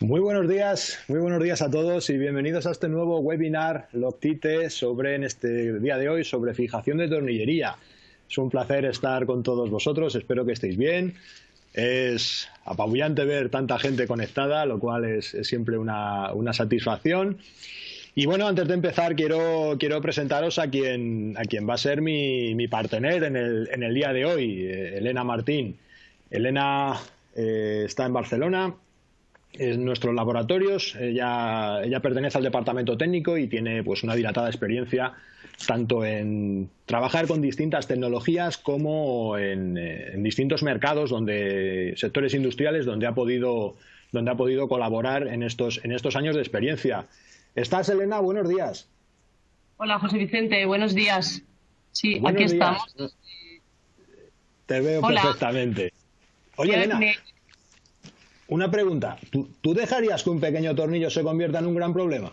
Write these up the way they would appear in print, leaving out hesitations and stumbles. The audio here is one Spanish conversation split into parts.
Muy buenos días a todos y bienvenidos a este nuevo webinar Loctite sobre, en este día de hoy, sobre fijación de tornillería. Es un placer estar con todos vosotros, espero que estéis bien. Es apabullante ver tanta gente conectada, lo cual es siempre una satisfacción. Y bueno, antes de empezar quiero presentaros a quien va a ser mi partener en el día de hoy, Elena Martín. Elena está en Barcelona, en nuestros laboratorios. Ella pertenece al departamento técnico y tiene pues una dilatada experiencia tanto en trabajar con distintas tecnologías como en distintos mercados, sectores industriales donde ha podido colaborar en estos años de experiencia. ¿Estás, Elena? Buenos días. Hola, José Vicente. Buenos días. Sí, buenos aquí días. Estamos. Te veo perfectamente. Oye, Elena, una pregunta. ¿Tú dejarías que un pequeño tornillo se convierta en un gran problema?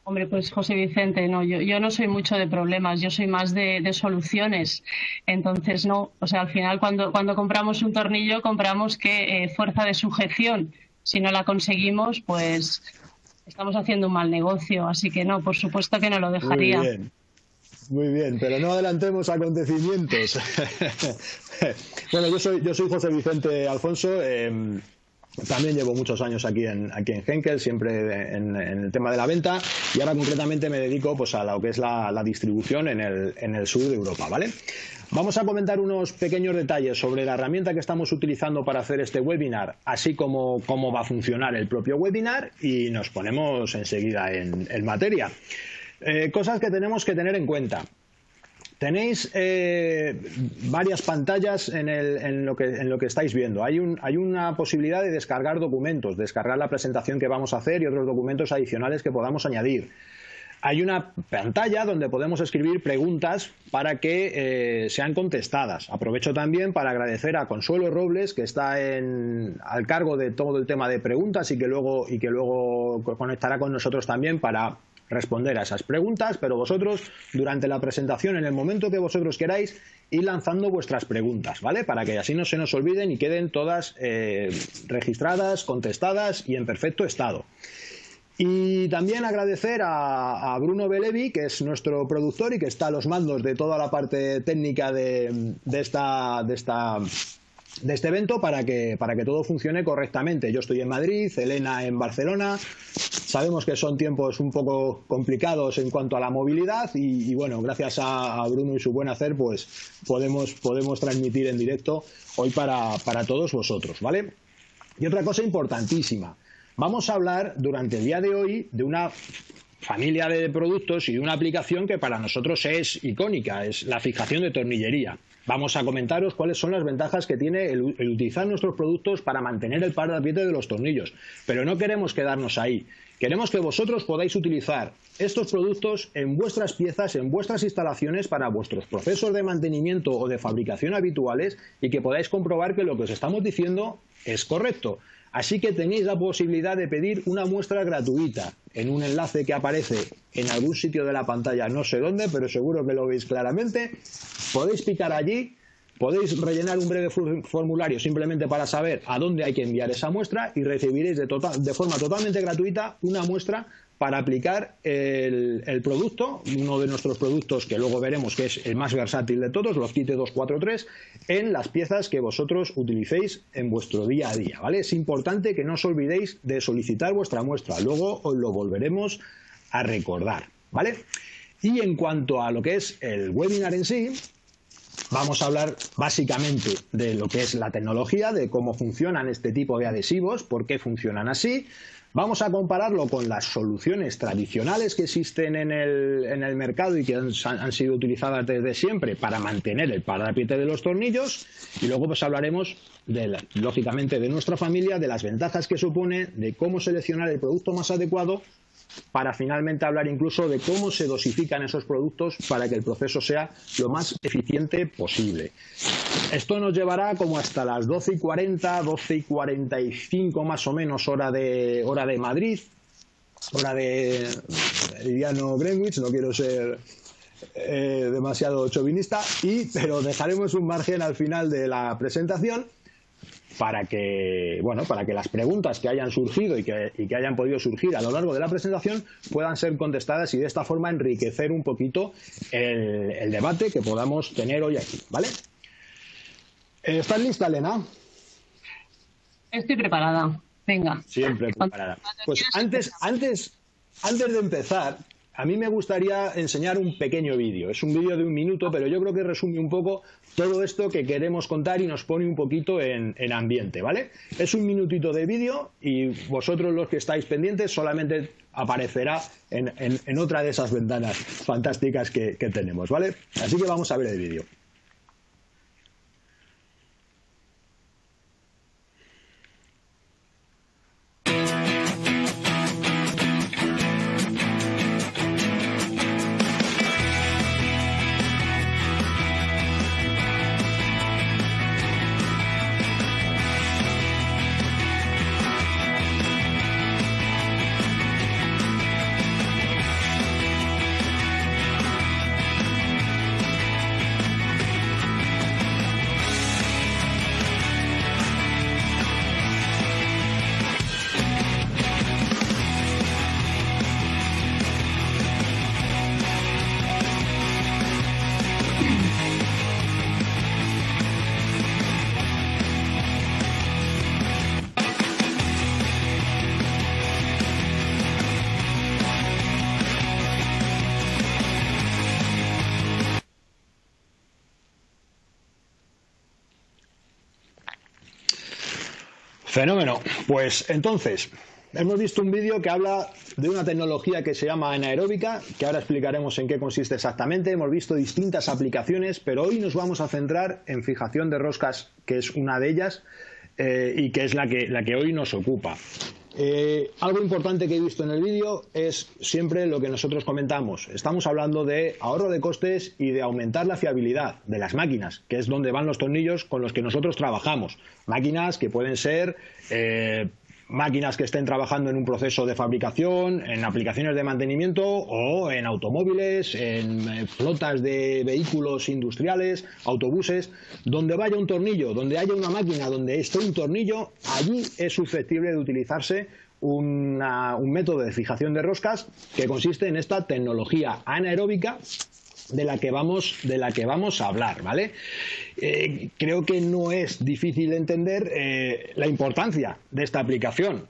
Hombre, pues José Vicente, no, yo no soy mucho de problemas, yo soy más de soluciones. Entonces, no, o sea, al final cuando compramos un tornillo compramos fuerza de sujeción. Si no la conseguimos, pues estamos haciendo un mal negocio. Así que no, por supuesto que no lo dejaría. Muy bien, pero no adelantemos acontecimientos. Bueno, yo soy José Vicente Alfonso. También llevo muchos años aquí en Henkel, siempre en el tema de la venta, y ahora concretamente me dedico pues a lo que es la distribución en el sur de Europa, ¿vale? Vamos a comentar unos pequeños detalles sobre la herramienta que estamos utilizando para hacer este webinar, así como cómo va a funcionar el propio webinar, y nos ponemos enseguida en materia. Cosas que tenemos que tener en cuenta. Tenéis varias pantallas en lo que estáis viendo. Hay una posibilidad de descargar documentos, descargar la presentación que vamos a hacer y otros documentos adicionales que podamos añadir. Hay una pantalla donde podemos escribir preguntas para que sean contestadas. Aprovecho también para agradecer a Consuelo Robles, que está al cargo de todo el tema de preguntas y que luego conectará con nosotros también para responder a esas preguntas, pero vosotros durante la presentación, en el momento que vosotros queráis, ir lanzando vuestras preguntas, ¿vale? Para que así no se nos olviden y queden todas registradas, contestadas y en perfecto estado. Y también agradecer a Bruno Belevi, que es nuestro productor y que está a los mandos de toda la parte técnica de este evento para que todo funcione correctamente. Yo estoy en Madrid, Elena en Barcelona. Sabemos que son tiempos un poco complicados en cuanto a la movilidad y bueno, gracias a Bruno y su buen hacer, pues podemos transmitir en directo hoy para todos vosotros, ¿vale? Y otra cosa importantísima. Vamos a hablar durante el día de hoy de una familia de productos y de una aplicación que para nosotros es icónica, es la fijación de tornillería. Vamos a comentaros cuáles son las ventajas que tiene el utilizar nuestros productos para mantener el par de apriete de los tornillos. Pero no queremos quedarnos ahí. Queremos que vosotros podáis utilizar estos productos en vuestras piezas, en vuestras instalaciones, para vuestros procesos de mantenimiento o de fabricación habituales y que podáis comprobar que lo que os estamos diciendo es correcto. Así que tenéis la posibilidad de pedir una muestra gratuita en un enlace que aparece en algún sitio de la pantalla, no sé dónde, pero seguro que lo veis claramente. Podéis picar allí, podéis rellenar un breve formulario simplemente para saber a dónde hay que enviar esa muestra y recibiréis de forma totalmente gratuita una muestra para aplicar el producto, uno de nuestros productos que luego veremos que es el más versátil de todos, Loctite 243, en las piezas que vosotros utilicéis en vuestro día a día, ¿vale? Es importante que no os olvidéis de solicitar vuestra muestra, luego os lo volveremos a recordar, ¿vale? Y en cuanto a lo que es el webinar en sí, vamos a hablar básicamente de lo que es la tecnología, de cómo funcionan este tipo de adhesivos, por qué funcionan así. Vamos a compararlo con las soluciones tradicionales que existen en el mercado y que han sido utilizadas desde siempre para mantener el par de apriete de los tornillos. Y luego pues hablaremos, lógicamente, de nuestra familia, de las ventajas que supone, de cómo seleccionar el producto más adecuado, para finalmente hablar incluso de cómo se dosifican esos productos para que el proceso sea lo más eficiente posible. Esto nos llevará como hasta las 12:40, 12:45 más o menos hora de Madrid, hora de Meridiano Greenwich, no quiero ser demasiado chauvinista, pero dejaremos un margen al final de la presentación para que, bueno, para que las preguntas que hayan surgido y que hayan podido surgir a lo largo de la presentación puedan ser contestadas y de esta forma enriquecer un poquito el debate que podamos tener hoy aquí, ¿vale? ¿Estás lista, Elena? Estoy preparada. Venga. Siempre preparada. Pues antes de empezar, a mí me gustaría enseñar un pequeño vídeo. Es un vídeo de 1 minuto, pero yo creo que resume un poco todo esto que queremos contar y nos pone un poquito en ambiente, ¿vale? Es 1 minutito de vídeo y vosotros los que estáis pendientes solamente aparecerá en otra de esas ventanas fantásticas que tenemos, ¿vale? Así que vamos a ver el vídeo. Fenómeno. Pues entonces, hemos visto un vídeo que habla de una tecnología que se llama anaeróbica, que ahora explicaremos en qué consiste exactamente. Hemos visto distintas aplicaciones, pero hoy nos vamos a centrar en fijación de roscas, que es una de ellas y que es la que hoy nos ocupa. Algo importante que he visto en el vídeo es siempre lo que nosotros comentamos. Estamos hablando de ahorro de costes y de aumentar la fiabilidad de las máquinas, que es donde van los tornillos con los que nosotros trabajamos. Máquinas que pueden ser máquinas que estén trabajando en un proceso de fabricación, en aplicaciones de mantenimiento o en automóviles, en flotas de vehículos industriales, autobuses. Donde vaya un tornillo, donde haya una máquina, donde esté un tornillo, allí es susceptible de utilizarse un método de fijación de roscas que consiste en esta tecnología anaeróbica de la que vamos a hablar, ¿vale? Creo que no es difícil de entender la importancia de esta aplicación.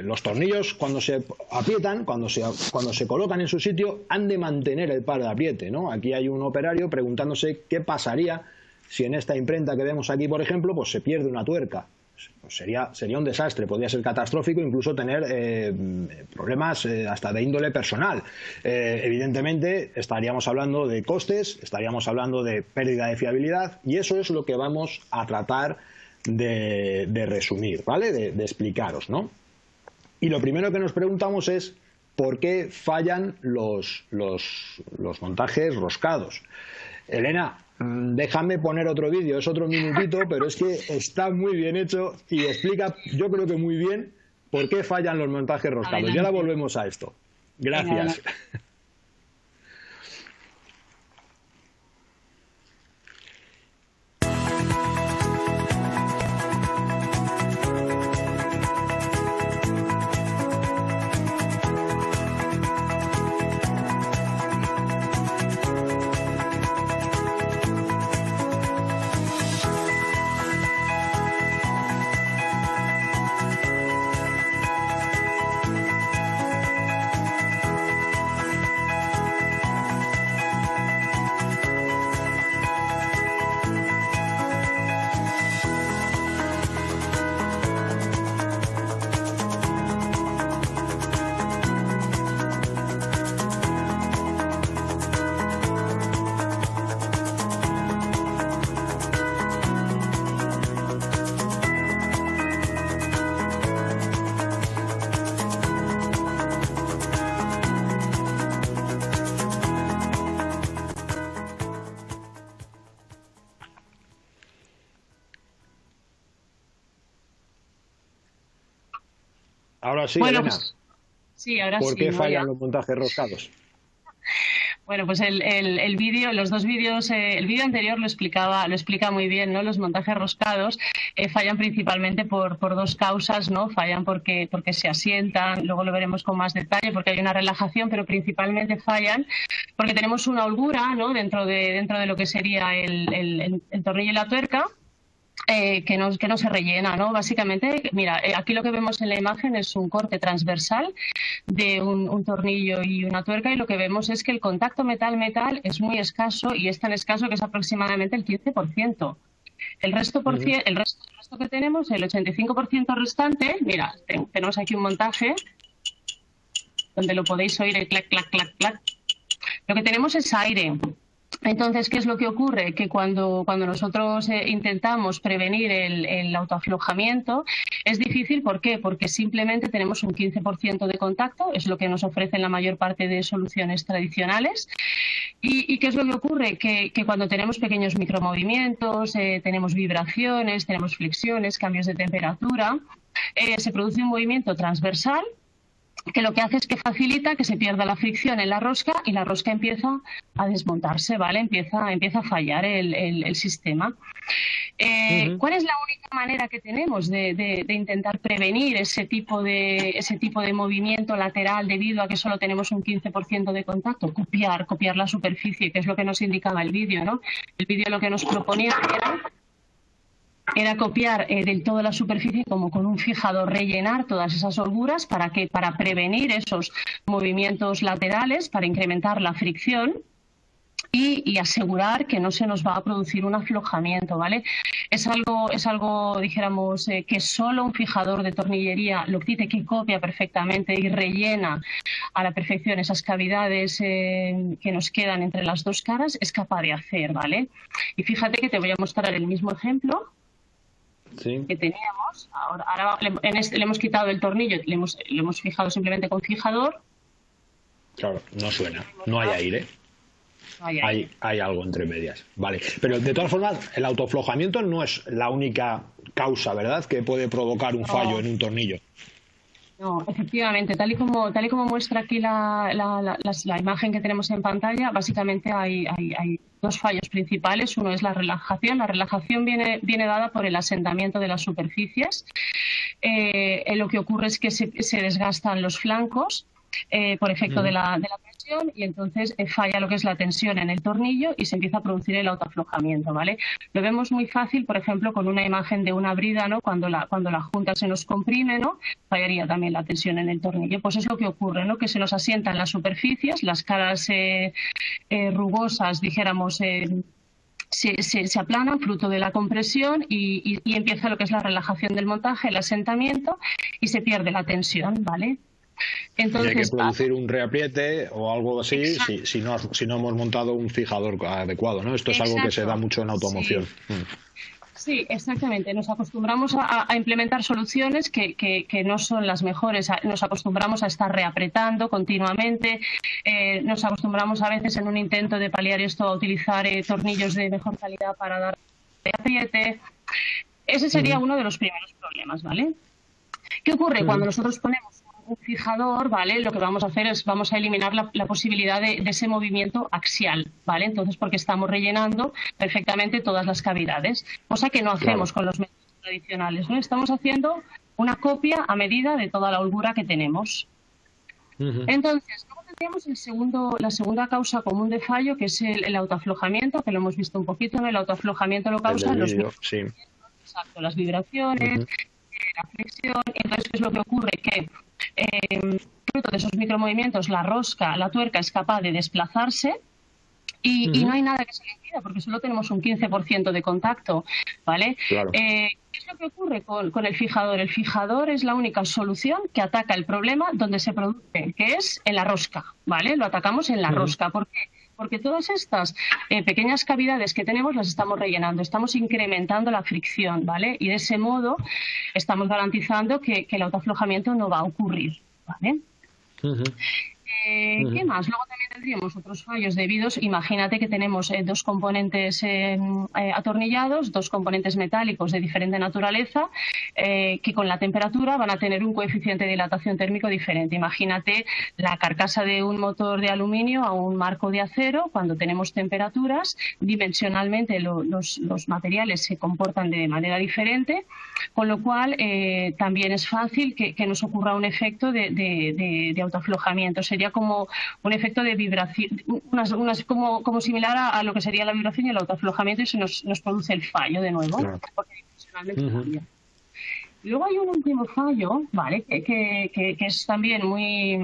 Los tornillos, cuando se aprietan, cuando se colocan en su sitio, han de mantener el par de apriete, ¿no? Aquí hay un operario preguntándose qué pasaría si en esta imprenta que vemos aquí, por ejemplo, pues se pierde una tuerca. Pues sería un desastre, podría ser catastrófico, incluso tener problemas hasta de índole personal. Evidentemente estaríamos hablando de costes, estaríamos hablando de pérdida de fiabilidad y eso es lo que vamos a tratar de resumir, ¿vale? De explicaros, ¿no? Y lo primero que nos preguntamos es ¿por qué fallan los montajes roscados? Elena, déjame poner otro vídeo, es otro minutito, pero es que está muy bien hecho y explica, yo creo que muy bien, por qué fallan los montajes roscados. Adelante. Y ahora volvemos a esto. Gracias. Ahora sí, bueno, Elena. Pues, sí, ahora ¿Por sí, qué ¿no? fallan los montajes roscados? Bueno, pues el vídeo, los dos vídeos, el vídeo anterior lo explica muy bien, ¿no? Los montajes roscados fallan principalmente por dos causas, ¿no? Fallan porque se asientan, luego lo veremos con más detalle, porque hay una relajación, pero principalmente fallan porque tenemos una holgura, ¿no? Dentro de lo que sería el tornillo y la tuerca. Que no se rellena, ¿no? Básicamente, mira, aquí lo que vemos en la imagen es un corte transversal de un tornillo y una tuerca, y lo que vemos es que el contacto metal-metal es muy escaso, y es tan escaso que es aproximadamente el 15%. El resto que tenemos, el 85% restante, mira, tenemos aquí un montaje donde lo podéis oír, el clac, clac, clac, clac. Lo que tenemos es aire. Entonces, ¿qué es lo que ocurre? Que cuando nosotros intentamos prevenir el autoaflojamiento, es difícil. ¿Por qué? Porque simplemente tenemos un 15% de contacto, es lo que nos ofrecen la mayor parte de soluciones tradicionales. ¿Y qué es lo que ocurre? Que cuando tenemos pequeños micromovimientos, tenemos vibraciones, tenemos flexiones, cambios de temperatura, se produce un movimiento transversal que lo que hace es que facilita que se pierda la fricción en la rosca y la rosca empieza a desmontarse, ¿vale? Empieza a fallar el sistema. ¿Cuál es la única manera que tenemos de intentar prevenir ese tipo de movimiento lateral debido a que solo tenemos un 15% de contacto? Copiar la superficie, que es lo que nos indicaba el vídeo, ¿no? El vídeo lo que nos proponía era copiar del todo la superficie, como con un fijador rellenar todas esas holguras para prevenir esos movimientos laterales, para incrementar la fricción y asegurar que no se nos va a producir un aflojamiento, ¿vale? Es algo dijéramos, que solo un fijador de tornillería Loctite, que copia perfectamente y rellena a la perfección esas cavidades que nos quedan entre las dos caras, es capaz de hacer, ¿vale? Y fíjate que te voy a mostrar el mismo ejemplo. Sí. Que teníamos. Ahora le hemos quitado el tornillo, le hemos fijado simplemente con fijador. Claro, no suena, no hay aire. Hay algo entre medias. Vale, pero de todas formas, el autoaflojamiento no es la única causa, ¿verdad?, que puede provocar un fallo en un tornillo. No, efectivamente, tal y como muestra aquí la imagen que tenemos en pantalla, básicamente hay dos fallos principales. Uno es la relajación. La relajación viene dada por el asentamiento de las superficies. Lo que ocurre es que se desgastan los flancos por efecto de la presión, y entonces falla lo que es la tensión en el tornillo y se empieza a producir el autoaflojamiento, ¿vale? Lo vemos muy fácil, por ejemplo, con una imagen de una brida, ¿no? Cuando la junta se nos comprime, ¿no? Fallaría también la tensión en el tornillo. Pues es lo que ocurre, ¿no? Que se nos asientan las superficies, las caras rugosas, dijéramos, se aplanan fruto de la compresión y empieza lo que es la relajación del montaje, el asentamiento, y se pierde la tensión, ¿vale? Entonces, y hay que producir un reapriete o algo así si no hemos montado un fijador adecuado, ¿no? Esto es algo que se da mucho en automoción. Sí. Sí, exactamente. Nos acostumbramos a implementar soluciones que no son las mejores. Nos acostumbramos a estar reapretando continuamente. Nos acostumbramos a veces, en un intento de paliar esto, a utilizar tornillos de mejor calidad para dar reapriete. Ese sería uno de los primeros problemas, ¿vale? ¿Qué ocurre cuando nosotros ponemos un fijador? ¿Vale? Lo que vamos a hacer es vamos a eliminar la posibilidad de ese movimiento axial, ¿vale? Entonces, porque estamos rellenando perfectamente todas las cavidades, cosa que no hacemos con los métodos tradicionales, ¿no? Estamos haciendo una copia a medida de toda la holgura que tenemos. Entonces, luego tendríamos la segunda causa común de fallo, que es el autoaflojamiento, que lo hemos visto un poquito, ¿no? El autoaflojamiento lo causan las vibraciones, la flexión. Entonces, ¿qué es lo que ocurre? Que fruto de esos micromovimientos, la rosca, la tuerca, es capaz de desplazarse y no hay nada que se le impida, porque solo tenemos un 15% de contacto, ¿vale? Claro. ¿Qué es lo que ocurre con el fijador? El fijador es la única solución que ataca el problema donde se produce, que es en la rosca, ¿vale? Lo atacamos en la rosca. ¿Por qué? Porque todas estas pequeñas cavidades que tenemos las estamos rellenando, estamos incrementando la fricción, ¿vale? Y de ese modo estamos garantizando que el autoaflojamiento no va a ocurrir, ¿vale? ¿Qué más? Luego también tendríamos otros fallos debidos, imagínate que tenemos dos componentes atornillados, dos componentes metálicos de diferente naturaleza, que con la temperatura van a tener un coeficiente de dilatación térmico diferente. Imagínate la carcasa de un motor de aluminio a un marco de acero. Cuando tenemos temperaturas, dimensionalmente los materiales se comportan de manera diferente, con lo cual también es fácil que nos ocurra un efecto de autoaflojamiento. Sería como un efecto de vibración, como similar a lo que sería la vibración y el autoaflojamiento, y eso nos produce el fallo de nuevo, claro, porque dimensionalmente cambia. Luego hay un último fallo, ¿vale? Que es también muy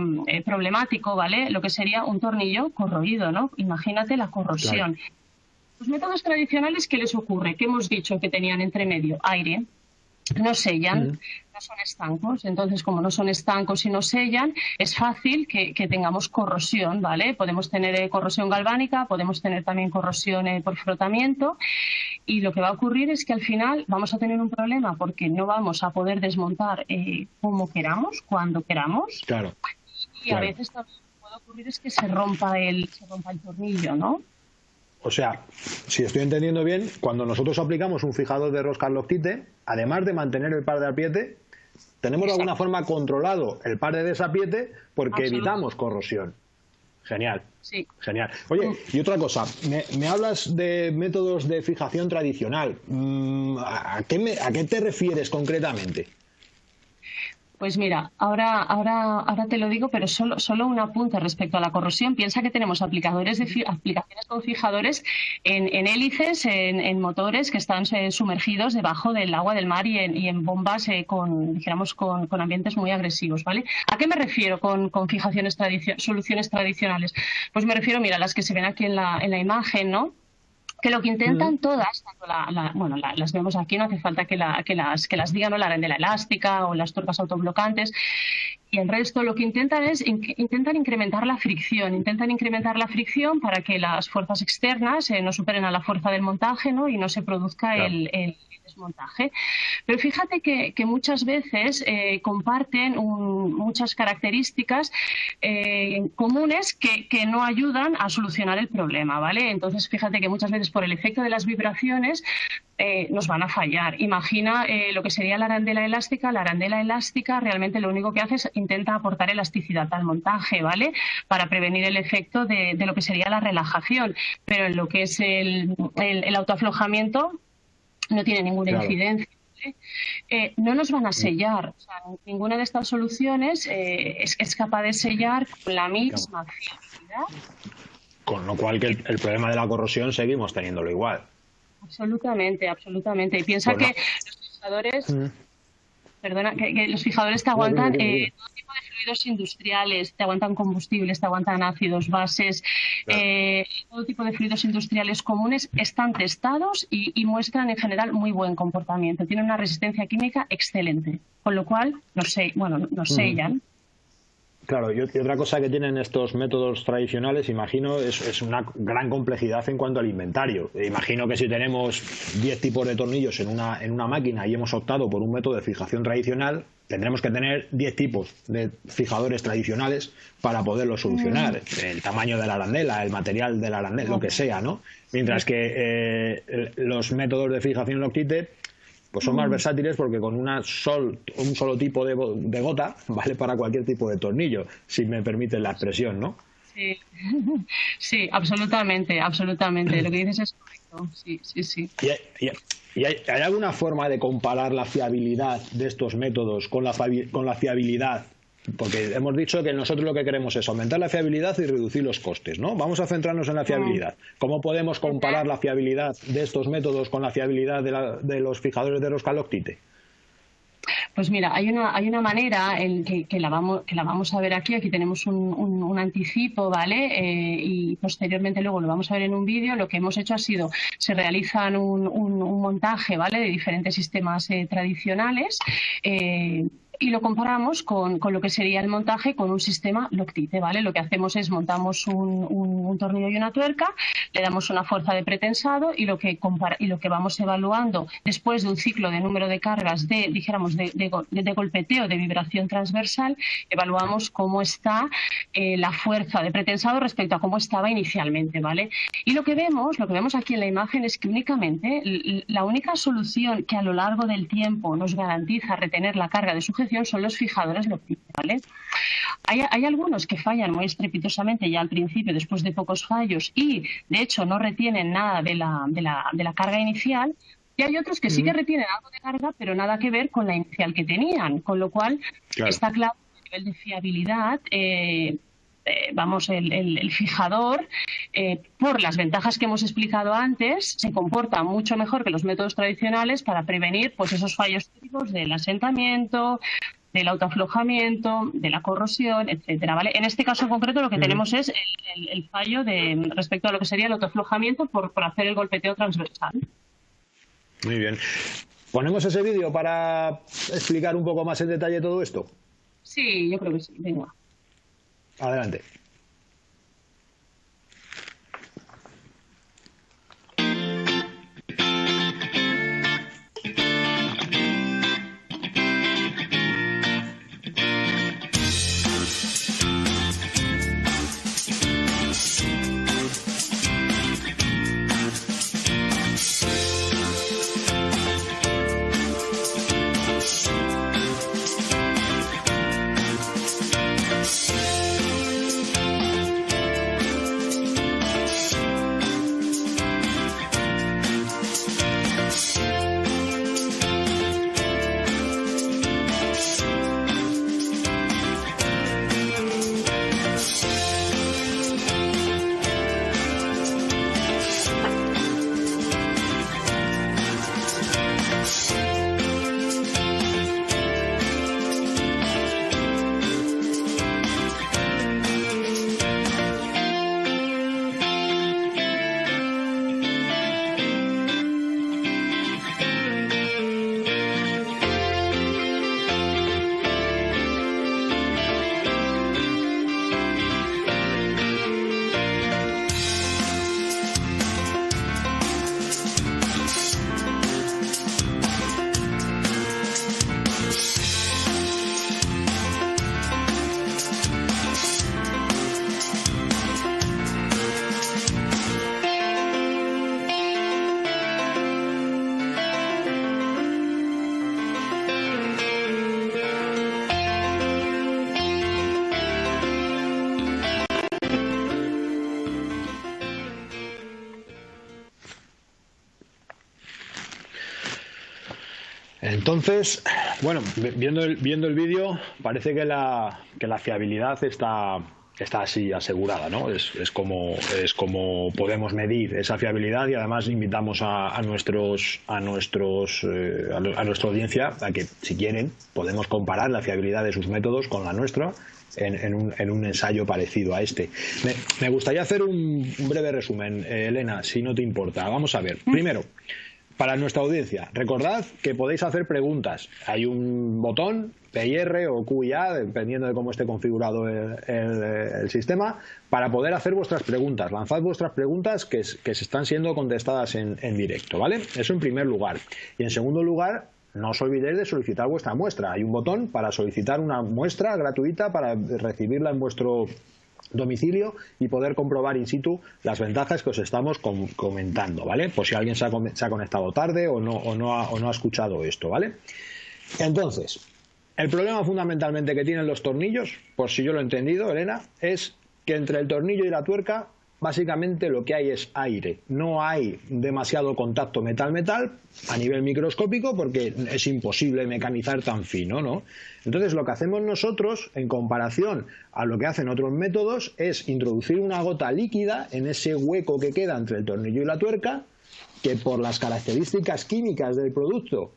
problemático, ¿vale? Lo que sería un tornillo corroído, ¿no? Imagínate la corrosión. Claro. Los métodos tradicionales, ¿qué les ocurre? ¿Qué hemos dicho que tenían entre medio? Aire. No sellan, no son estancos. Entonces, como no son estancos y no sellan, es fácil que tengamos corrosión, ¿vale? Podemos tener corrosión galvánica, podemos tener también corrosión por frotamiento, y lo que va a ocurrir es que al final vamos a tener un problema porque no vamos a poder desmontar como queramos, cuando queramos. Claro. Y a veces también lo que puede ocurrir es que se rompa el tornillo, ¿no? O sea, si estoy entendiendo bien, cuando nosotros aplicamos un fijador de rosca Loctite, además de mantener el par de apriete, tenemos de alguna forma controlado el par de desapriete porque evitamos corrosión. Genial. Sí. Genial. Oye, y otra cosa, me hablas de métodos de fijación tradicional. ¿A qué te refieres concretamente? Pues mira, ahora te lo digo, pero solo un apunte respecto a la corrosión. Piensa que tenemos aplicaciones con fijadores en hélices, en motores que están sumergidos debajo del agua del mar y en bombas con ambientes muy agresivos, ¿vale? ¿A qué me refiero con soluciones tradicionales? Pues me refiero, mira, las que se ven aquí en la imagen, ¿no? Que lo que intentan todas, las vemos aquí, no hace falta que las digan, ¿no? La arandela elástica o las tuercas autoblocantes, y el resto lo que intentan es intentan incrementar la fricción para que las fuerzas externas no superen a la fuerza del montaje, ¿no? Y no se produzca el desmontaje. Pero fíjate que muchas veces comparten muchas características comunes que no ayudan a solucionar el problema, ¿vale? Entonces fíjate que muchas veces por el efecto de las vibraciones nos van a fallar. Imagina lo que sería la arandela elástica. La arandela elástica realmente lo único que hace es intenta aportar elasticidad al montaje, ¿vale? Para prevenir el efecto de lo que sería la relajación. Pero en lo que es el autoaflojamiento no tiene ninguna incidencia. No nos van a sellar. O sea, ninguna de estas soluciones es capaz de sellar con la misma fiabilidad. Con lo cual que el problema de la corrosión seguimos teniéndolo igual. Absolutamente. Y piensa que los fijadores, que los fijadores te aguantan todo tipo de fluidos industriales, te aguantan combustibles, te aguantan ácidos, bases, todo tipo de fluidos industriales comunes están testados y muestran en general muy buen comportamiento. Tienen una resistencia química excelente, con lo cual nos sellan. Claro, y otra cosa que tienen estos métodos tradicionales, imagino, es una gran complejidad en cuanto al inventario. Imagino que si tenemos 10 tipos de tornillos en una máquina y hemos optado por un método de fijación tradicional, tendremos que tener 10 tipos de fijadores tradicionales para poderlo solucionar. El tamaño de la arandela, el material de la arandela, lo que sea, ¿no? Mientras que los métodos de fijación Loctite pues son más versátiles porque con un solo tipo de gota vale para cualquier tipo de tornillo, si me permiten la expresión, ¿no? Sí, absolutamente. Lo que dices es correcto. Sí. ¿Y hay alguna forma de comparar la fiabilidad de estos métodos con la fiabilidad? Porque hemos dicho que nosotros lo que queremos es aumentar la fiabilidad y reducir los costes, ¿no? Vamos a centrarnos en la fiabilidad. ¿Cómo podemos comparar la fiabilidad de estos métodos con la fiabilidad de los fijadores de rosca Loctite? Pues mira, hay una manera en que la vamos a ver aquí. Aquí tenemos un anticipo, ¿vale? Y posteriormente luego lo vamos a ver en un vídeo. Lo que hemos hecho ha sido, se realizan un montaje, ¿vale? De diferentes sistemas tradicionales. y lo comparamos con lo que sería el montaje con un sistema Loctite, ¿vale? Lo que hacemos es montamos un tornillo y una tuerca, le damos una fuerza de pretensado y lo que vamos evaluando después de un ciclo de número de cargas de golpeteo, de vibración transversal, evaluamos cómo está la fuerza de pretensado respecto a cómo estaba inicialmente, ¿vale? Y lo que vemos aquí en la imagen es que únicamente la única solución que a lo largo del tiempo nos garantiza retener la carga de sujeción son los fijadores Loctite, ¿vale? Hay algunos que fallan muy estrepitosamente ya al principio, después de pocos fallos, y de hecho no retienen nada de la carga inicial, y hay otros que sí que retienen algo de carga, pero nada que ver con la inicial que tenían, con lo cual está claro que a nivel de fiabilidad el fijador, por las ventajas que hemos explicado antes, se comporta mucho mejor que los métodos tradicionales para prevenir pues esos fallos típicos del asentamiento, del autoaflojamiento, de la corrosión, etcétera, ¿vale? En este caso en concreto lo que tenemos es el fallo respecto a lo que sería el autoaflojamiento por hacer el golpeteo transversal. Muy bien. ¿Ponemos ese vídeo para explicar un poco más en detalle todo esto? Sí, yo creo que sí. Venga. Adelante. Entonces, bueno, viendo el vídeo, parece que la fiabilidad está así asegurada, ¿no? Es como podemos medir esa fiabilidad, y además invitamos a nuestra audiencia a que, si quieren, podemos comparar la fiabilidad de sus métodos con la nuestra en un ensayo parecido a este. Me gustaría hacer un breve resumen, Elena, si no te importa. Vamos a ver. Primero, para nuestra audiencia, recordad que podéis hacer preguntas. Hay un botón, PIR o QIA, dependiendo de cómo esté configurado el sistema, para poder hacer vuestras preguntas. Lanzad vuestras preguntas que se están siendo contestadas en directo, ¿vale? Eso en primer lugar. Y en segundo lugar, no os olvidéis de solicitar vuestra muestra. Hay un botón para solicitar una muestra gratuita para recibirla en vuestro domicilio y poder comprobar in situ las ventajas que os estamos comentando, ¿vale? Por si alguien se ha conectado tarde o no ha escuchado esto, ¿vale? Entonces, el problema fundamentalmente que tienen los tornillos, por si yo lo he entendido, Elena, es que entre el tornillo y la tuerca básicamente lo que hay es aire. No hay demasiado contacto metal-metal a nivel microscópico porque es imposible mecanizar tan fino, ¿no? Entonces lo que hacemos nosotros, en comparación a lo que hacen otros métodos, es introducir una gota líquida en ese hueco que queda entre el tornillo y la tuerca, que por las características químicas del producto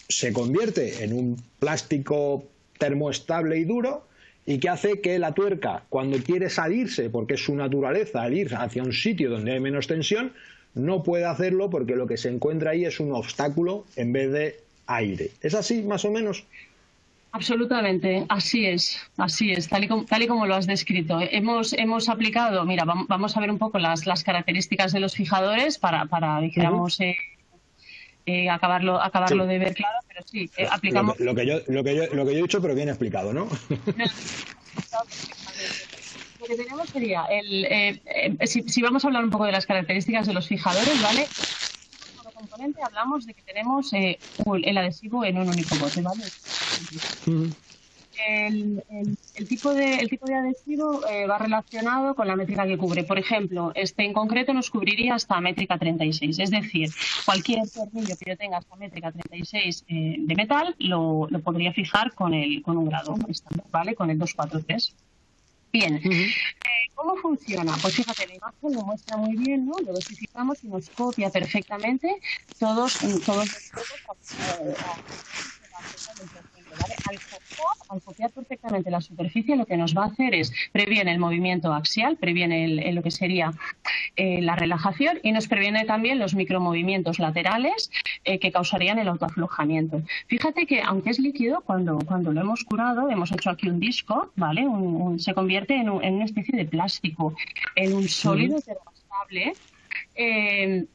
se convierte en un plástico termoestable y duro, y que hace que la tuerca, cuando quiere salirse, porque es su naturaleza al ir hacia un sitio donde hay menos tensión, no puede hacerlo porque lo que se encuentra ahí es un obstáculo en vez de aire. ¿Es así, más o menos? Absolutamente, así es, tal y como lo has descrito. Hemos aplicado, mira, vamos a ver un poco las características de los fijadores para Ujú. dijéramos, Sí, acabarlo de ver claro, pero sí, aplicamos. lo que yo he dicho, pero bien explicado, ¿no? No, explicado perfectamente. Lo que tenemos sería si vamos a hablar un poco de las características de los fijadores, ¿vale? Por componente hablamos de que tenemos el adhesivo en un único bote, ¿vale? Ujú. El tipo de adhesivo va relacionado con la métrica que cubre. Por ejemplo, este en concreto nos cubriría hasta métrica 36. Es decir, cualquier tornillo que yo tenga hasta métrica 36 de metal lo podría fijar con un grado estándar, ¿vale? Con el 243. Bien, Ujú. ¿cómo funciona? Pues fíjate, la imagen lo muestra muy bien, ¿no? Lo dosificamos y nos copia perfectamente todos los datos del tornillo, ¿vale? Al copiar perfectamente la superficie, lo que nos va a hacer es previene el movimiento axial, previene lo que sería la relajación y nos previene también los micromovimientos laterales que causarían el autoaflojamiento. Fíjate que aunque es líquido, cuando lo hemos curado, hemos hecho aquí un disco, ¿vale? Se convierte en una especie de plástico, en un Ujú. sólido termostable.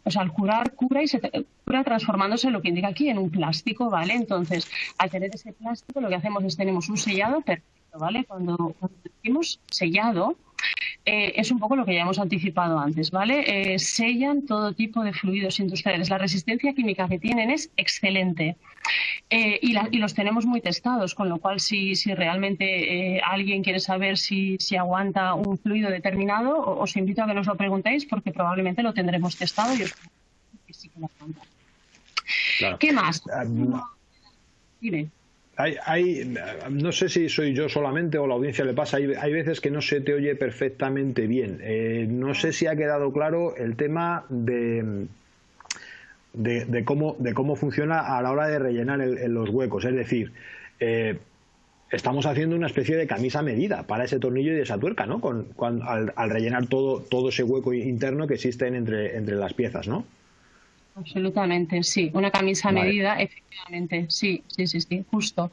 O sea, al curar, cura y se cura transformándose en lo que indica aquí en un plástico, ¿vale? Entonces, al tener ese plástico, lo que hacemos es tenemos un sellado perfecto, ¿vale? Cuando decimos sellado, es un poco lo que ya hemos anticipado antes, ¿vale? Sellan todo tipo de fluidos industriales. La resistencia química que tienen es excelente y los tenemos muy testados, con lo cual si realmente alguien quiere saber si aguanta un fluido determinado, os invito a que nos lo preguntéis porque probablemente lo tendremos testado y os que sí que lo aguanta. Claro. ¿Qué más? Um, Dime. no sé si soy yo solamente o la audiencia le pasa, hay veces que no se te oye perfectamente bien. No sé si ha quedado claro el tema de cómo funciona a la hora de rellenar los huecos. Es decir, eh, estamos haciendo una especie de camisa medida para ese tornillo y esa tuerca, ¿no? Al rellenar todo ese hueco interno que existen entre las piezas, ¿no? Absolutamente, sí. Una camisa a Vale. medida, efectivamente, sí, sí, sí, sí, justo.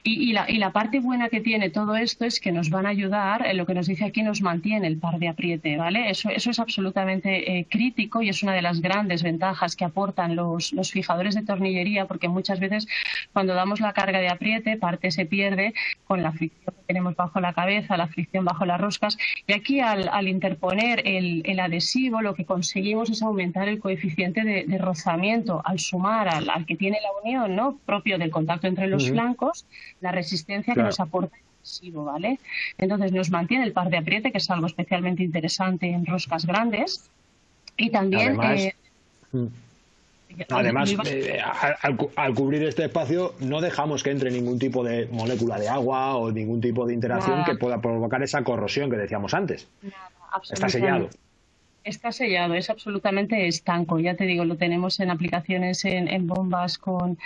Y la parte buena que tiene todo esto es que nos van a ayudar, lo que nos dice aquí nos mantiene el par de apriete, ¿vale? Eso es absolutamente crítico y es una de las grandes ventajas que aportan los fijadores de tornillería, porque muchas veces cuando damos la carga de apriete, parte se pierde con la fricción que tenemos bajo la cabeza, la fricción bajo las roscas. Y aquí al interponer el adhesivo, lo que conseguimos es aumentar el coeficiente de rozamiento al sumar al que tiene la unión, ¿no? Propio del contacto entre los Ujú. flancos, la resistencia que Claro. nos aporta el adhesivo, ¿vale? Entonces nos mantiene el par de apriete, que es algo especialmente interesante en roscas grandes. Y también, Además, mm, lo además iba- al cubrir este espacio no dejamos que entre ningún tipo de molécula de agua o ningún tipo de interacción que nada, pueda provocar esa corrosión que decíamos antes. nada, Está sellado. absolutamente. Está sellado, es absolutamente estanco. Ya te digo, lo tenemos en aplicaciones en bombas con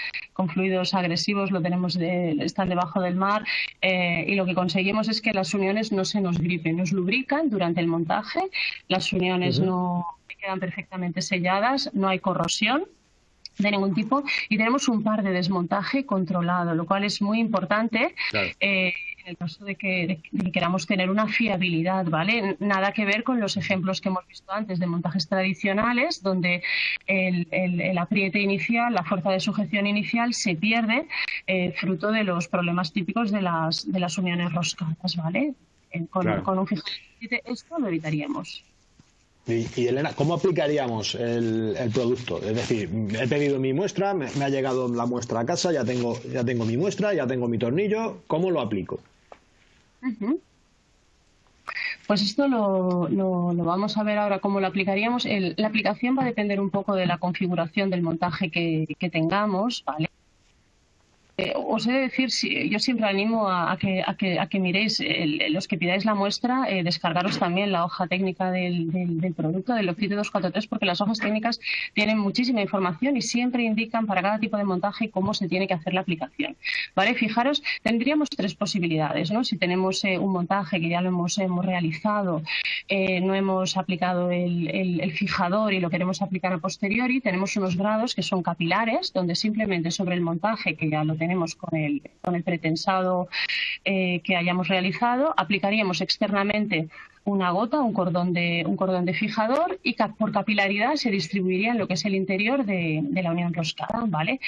fluidos agresivos, lo tenemos están debajo del mar y lo que conseguimos es que las uniones no se nos gripen, nos lubrican durante el montaje, las uniones Ujú. no quedan perfectamente selladas, no hay corrosión de ningún tipo y tenemos un par de desmontaje controlado, lo cual es muy importante Claro. en el caso de que queramos tener una fiabilidad, ¿vale? Nada que ver con los ejemplos que hemos visto antes de montajes tradicionales, donde el apriete inicial, la fuerza de sujeción inicial se pierde fruto de los problemas típicos de las uniones roscadas, ¿vale? Claro. Con un fijador de apriete esto lo evitaríamos. Y Elena, ¿cómo aplicaríamos el producto? Es decir, he pedido mi muestra, me ha llegado la muestra a casa, ya tengo mi muestra, ya tengo mi tornillo. ¿Cómo lo aplico? Ujú. Pues esto lo vamos a ver ahora cómo lo aplicaríamos. La aplicación va a depender un poco de la configuración del montaje que tengamos, ¿vale? Os he de decir, yo siempre animo a que miréis, los que pidáis la muestra, descargaros también la hoja técnica del producto, del Loctite 243, porque las hojas técnicas tienen muchísima información y siempre indican para cada tipo de montaje cómo se tiene que hacer la aplicación. ¿Vale? Fijaros, tendríamos tres posibilidades, ¿no? Si tenemos un montaje que ya lo hemos realizado, no hemos aplicado el fijador y lo queremos aplicar a posteriori, tenemos unos grados que son capilares, donde simplemente sobre el montaje, que ya lo tenemos con el pretensado que hayamos realizado, aplicaríamos externamente una gota, un cordón de fijador, y por capilaridad se distribuiría en lo que es el interior de la unión enroscada, ¿vale?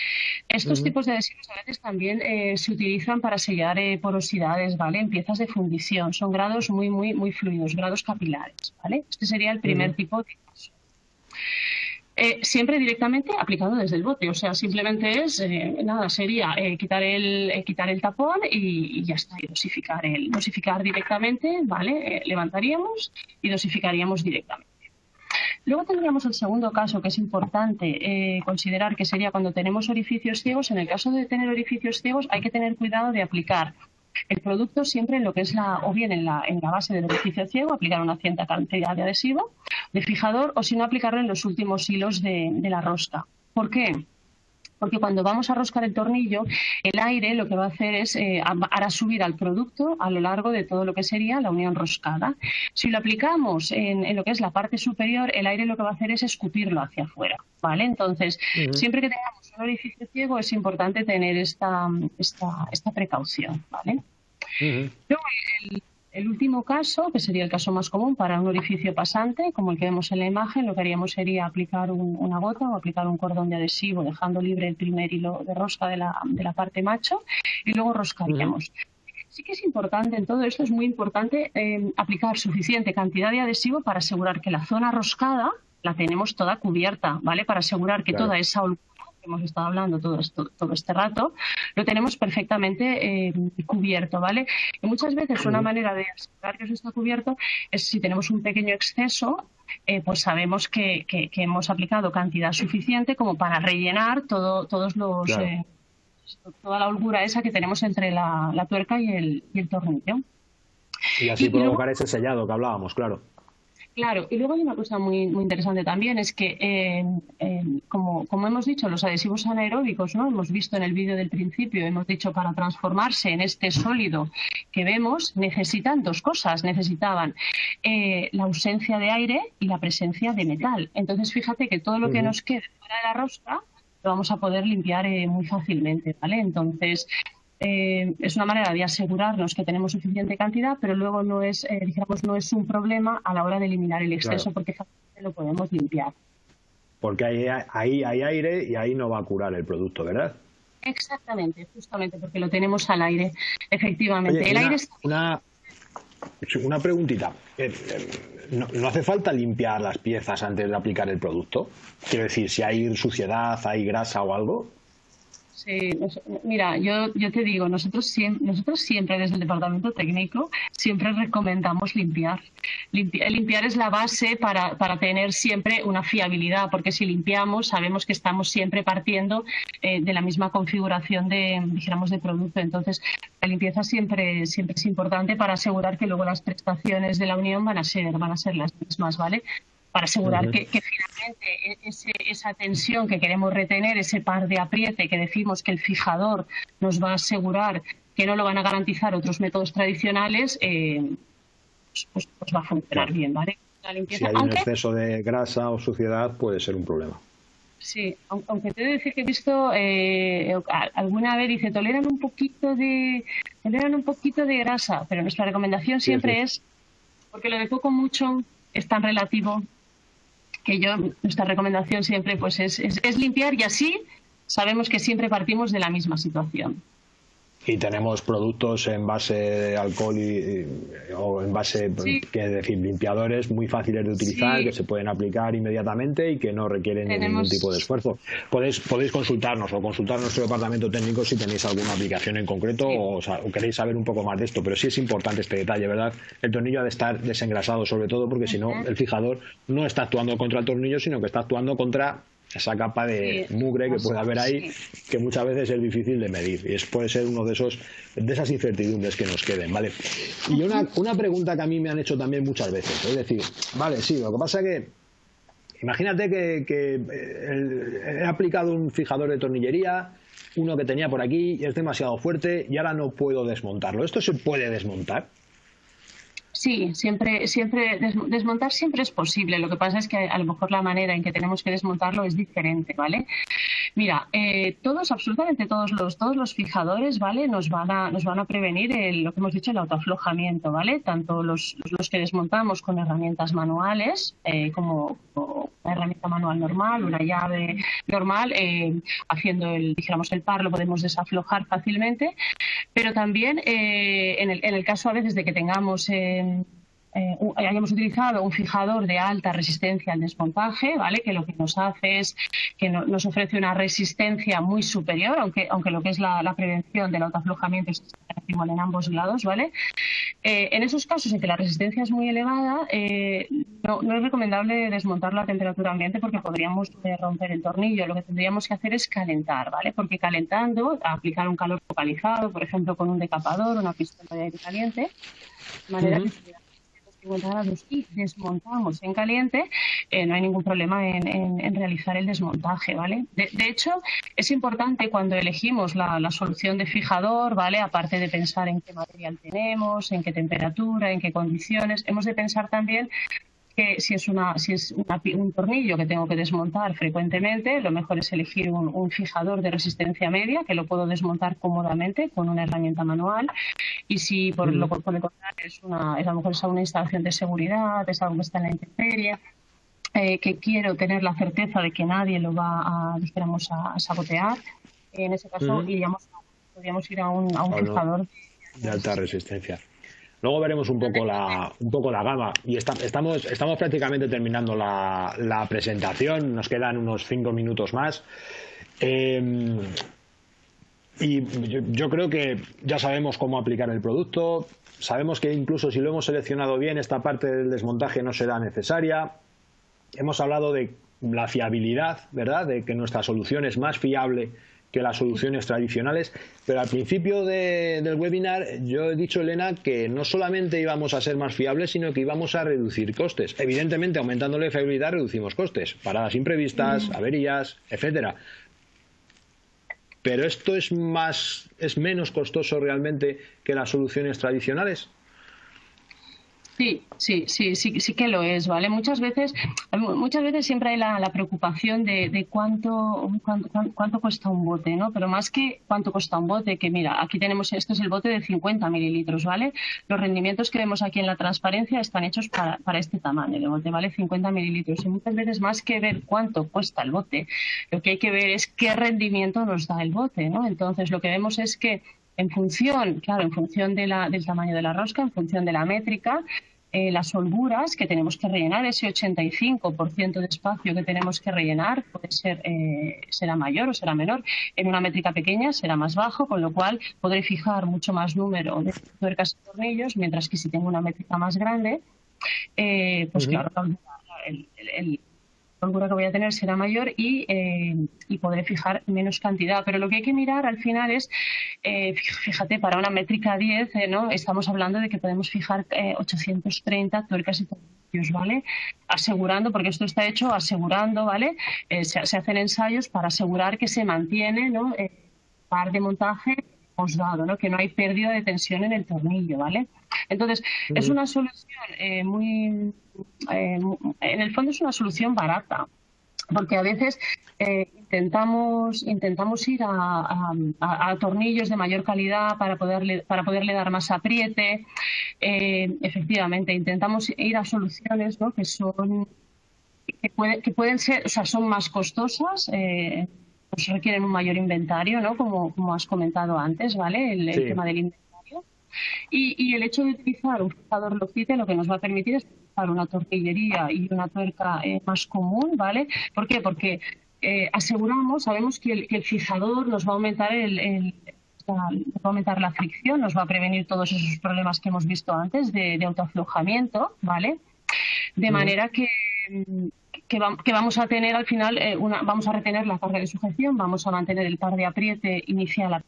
Estos tipos de adhesivos a veces también se utilizan para sellar porosidades, ¿vale? En piezas de fundición. Son grados muy, muy, muy fluidos, grados capilares, ¿vale? Este sería el primer tipo de caso. Siempre directamente aplicado desde el bote, o sea, simplemente es, nada, sería quitar el tapón y ya está, y dosificar directamente, ¿vale? Levantaríamos y dosificaríamos directamente. Luego tendríamos el segundo caso, que es importante considerar, que sería cuando tenemos orificios ciegos. En el caso de tener orificios ciegos hay que tener cuidado de aplicar el producto siempre en lo que es o bien en la base del orificio ciego, aplicar una cierta cantidad de adhesivo, de fijador, o si no, aplicarlo en los últimos hilos de la rosca. ¿Por qué? Porque cuando vamos a roscar el tornillo, el aire lo que va a hacer es hará subir al producto a lo largo de todo lo que sería la unión roscada. Si lo aplicamos en lo que es la parte superior, el aire lo que va a hacer es escupirlo hacia afuera, ¿vale? Entonces, siempre que tengamos un orificio ciego es importante tener esta precaución, ¿vale? Luego, el último caso, que sería el caso más común para un orificio pasante, como el que vemos en la imagen, lo que haríamos sería aplicar una gota o aplicar un cordón de adhesivo, dejando libre el primer hilo de rosca de la parte macho, y luego roscaríamos. Sí que es importante, en todo esto es muy importante aplicar suficiente cantidad de adhesivo para asegurar que la zona roscada la tenemos toda cubierta, ¿vale? Para asegurar que toda esa holgura que hemos estado hablando todo este rato, lo tenemos perfectamente cubierto, ¿vale? Y muchas veces una manera de asegurar que eso está cubierto es, si tenemos un pequeño exceso, pues sabemos que hemos aplicado cantidad suficiente como para rellenar todos los... toda la holgura esa que tenemos entre la tuerca y el tornillo. Y así provocar ese sellado que hablábamos, claro. Claro, y luego hay una cosa muy, muy interesante también, es que, como hemos dicho, los adhesivos anaeróbicos, ¿no? Hemos visto en el vídeo del principio, hemos dicho, para transformarse en este sólido que vemos, necesitan dos cosas. Necesitaban la ausencia de aire y la presencia de metal. Entonces, fíjate que todo lo que nos quede fuera de la rosca lo vamos a poder limpiar muy fácilmente, ¿vale? Entonces, es una manera de asegurarnos que tenemos suficiente cantidad, pero luego no es un problema a la hora de eliminar el exceso, porque fácilmente lo podemos limpiar. Porque ahí hay aire y ahí no va a curar el producto, ¿verdad? Exactamente, justamente porque lo tenemos al aire, efectivamente. Oye, el aire una preguntita. ¿No hace falta limpiar las piezas antes de aplicar el producto? Quiero decir, si hay suciedad, hay grasa o algo. Sí, mira, yo te digo, nosotros siempre desde el departamento técnico siempre recomendamos limpiar. Limpiar es la base para tener siempre una fiabilidad, porque si limpiamos sabemos que estamos siempre partiendo de la misma configuración de producto. Entonces, la limpieza siempre es importante para asegurar que luego las prestaciones de la unión van a ser las mismas, ¿vale? Para asegurar que finalmente esa tensión que queremos retener, ese par de apriete que decimos que el fijador nos va a asegurar, que no lo van a garantizar otros métodos tradicionales, pues va a funcionar bien, ¿vale? La limpieza, si hay un exceso de grasa o suciedad, puede ser un problema. Sí, aunque te he de decir que he visto alguna vez, dice, toleran un poquito de grasa, pero nuestra recomendación siempre es, porque lo de poco mucho es tan relativo, que nuestra recomendación siempre pues es limpiar, y así sabemos que siempre partimos de la misma situación. Y tenemos productos en base de alcohol o en base, es decir, limpiadores muy fáciles de utilizar, que se pueden aplicar inmediatamente y que no requieren ningún tipo de esfuerzo. Podéis consultarnos o consultar nuestro departamento técnico si tenéis alguna aplicación en concreto o queréis saber un poco más de esto, pero sí es importante este detalle, ¿verdad? El tornillo ha de estar desengrasado, sobre todo porque si no, el fijador no está actuando contra el tornillo, sino que está actuando contra esa capa de mugre que puede haber ahí, que muchas veces es difícil de medir, y puede ser uno de esas incertidumbres que nos queden, ¿vale? Y una pregunta que a mí me han hecho también muchas veces, es decir, vale, sí, lo que pasa es que imagínate que he aplicado un fijador de tornillería, uno que tenía por aquí, y es demasiado fuerte y ahora no puedo desmontarlo. ¿Esto se puede desmontar? Sí, siempre desmontar siempre es posible. Lo que pasa es que a lo mejor la manera en que tenemos que desmontarlo es diferente, ¿vale? Mira, absolutamente todos los fijadores, ¿vale? Nos van a prevenir lo que hemos dicho, el autoaflojamiento, ¿vale? Tanto los que desmontamos con herramientas manuales, como una herramienta manual normal, una llave normal, haciendo dijéramos, el par lo podemos desaflojar fácilmente, pero también en el caso a veces de que tengamos hayamos utilizado un fijador de alta resistencia al desmontaje, ¿vale? Que lo que nos hace es que nos ofrece una resistencia muy superior, aunque lo que es la prevención del autoaflojamiento es igual en ambos lados, ¿vale? En esos casos en que la resistencia es muy elevada, no es recomendable desmontarlo a temperatura ambiente porque podríamos romper el tornillo. Lo que tendríamos que hacer es calentar, ¿vale? Porque calentando, aplicar un calor focalizado, por ejemplo, con un decapador, una pistola de aire caliente, de manera que 50 grados y desmontamos en caliente, no hay ningún problema en realizar el desmontaje, ¿vale? De hecho, es importante cuando elegimos la solución de fijador, ¿vale? Aparte de pensar en qué material tenemos, en qué temperatura, en qué condiciones, hemos de pensar también que si es un tornillo que tengo que desmontar frecuentemente, lo mejor es elegir un fijador de resistencia media, que lo puedo desmontar cómodamente con una herramienta manual. Y si por el contrario a lo mejor es una instalación de seguridad, es algo que está en la intemperie, que quiero tener la certeza de que nadie lo va a sabotear, en ese caso podríamos ir a un fijador de alta resistencia. Luego veremos un poco la gama y estamos prácticamente terminando la presentación, nos quedan unos 5 minutos más. Y yo creo que ya sabemos cómo aplicar el producto, sabemos que incluso si lo hemos seleccionado bien, esta parte del desmontaje no será necesaria. Hemos hablado de la fiabilidad, ¿verdad?, de que nuestra solución es más fiable que las soluciones tradicionales, pero al principio del webinar yo he dicho, Elena, que no solamente íbamos a ser más fiables, sino que íbamos a reducir costes. Evidentemente, aumentando la fiabilidad reducimos costes, paradas imprevistas, averías, etcétera. Pero esto es menos costoso realmente que las soluciones tradicionales. Sí que lo es, ¿vale? Muchas veces siempre hay la preocupación de cuánto cuesta un bote, ¿no? Pero más que cuánto cuesta un bote, que mira, aquí tenemos, este es el bote de 50 mililitros, ¿vale? Los rendimientos que vemos aquí en la transparencia están hechos para este tamaño de bote, ¿vale? 50 mililitros. Y muchas veces más que ver cuánto cuesta el bote, lo que hay que ver es qué rendimiento nos da el bote, ¿no? Entonces, lo que vemos es que en función del tamaño de la rosca, en función de la métrica, las holguras que tenemos que rellenar, ese 85% de espacio que tenemos que rellenar, será mayor o será menor. En una métrica pequeña será más bajo, con lo cual podré fijar mucho más número de tuercas y tornillos, mientras que si tengo una métrica más grande, pues claro, la holgura que voy a tener será mayor y podré fijar menos cantidad. Pero lo que hay que mirar al final es, fíjate, para una métrica 10, ¿no? Estamos hablando de que podemos fijar 830 tuercas y tornillos, ¿vale? Asegurando, porque esto está hecho asegurando, ¿vale? Se hacen ensayos para asegurar que se mantiene, ¿no?, el par de montaje que hemos dado, ¿no?, que no hay pérdida de tensión en el tornillo, ¿vale? Entonces, es una solución en el fondo es una solución barata, porque a veces intentamos ir a tornillos de mayor calidad para poderle dar más apriete. Efectivamente, intentamos ir a soluciones, ¿no?, que pueden ser, o sea, son más costosas, pues requieren un mayor inventario, ¿no?, como has comentado antes, ¿vale? El tema del inventario. Y el hecho de utilizar un fijador Loctite lo que nos va a permitir es utilizar una tornillería y una tuerca más común, ¿vale? ¿Por qué? Porque sabemos que el fijador nos va a aumentar la fricción, nos va a prevenir todos esos problemas que hemos visto antes de autoaflojamiento, ¿vale? De manera que vamos a tener al final, vamos a retener la carga de sujeción, vamos a mantener el par de apriete inicial.